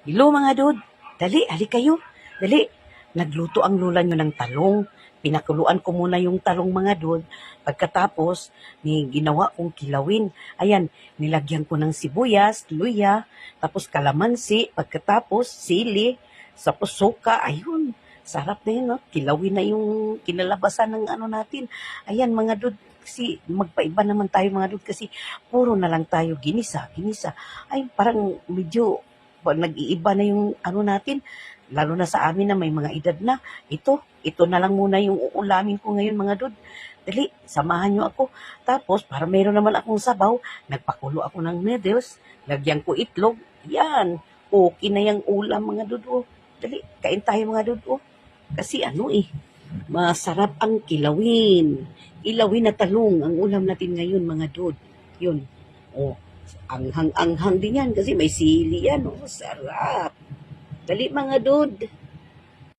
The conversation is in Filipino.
Hello mga dud. Dali, hali kayo. Dali. Nagluto ang lola nyo ng talong. Pinakuluan ko muna yung talong mga dud. Pagkatapos, ginawa kong kilawin. Ayan, nilagyan ko ng sibuyas, luya, tapos kalamansi, pagkatapos sili, tapos suka. Ayun, sarap na yun, no? Kilawin na yung kinalabasan ng ano natin. Ayan mga dud, kasi magpaiba naman tayo mga dud kasi puro na lang tayo ginisa. Ay, parang medyo nag-iiba na yung ano natin, lalo na sa amin na may mga edad na. Ito na lang muna yung uulamin ko ngayon mga dud. Dali, samahan nyo ako. Tapos, para meron naman akong sabaw, nagpakulo ako ng noodles, lagyan ko itlog. Yan, okay na yung ulam mga dud. Oh. Dali, kain tayo mga dud. Oh. Kasi ano masarap ang kilawin. Kilawin na talong ang ulam natin ngayon mga dud. Yun. Oh, anghang-anghang din yan kasi may sili yan. Oh, sarap. Dali mga dud.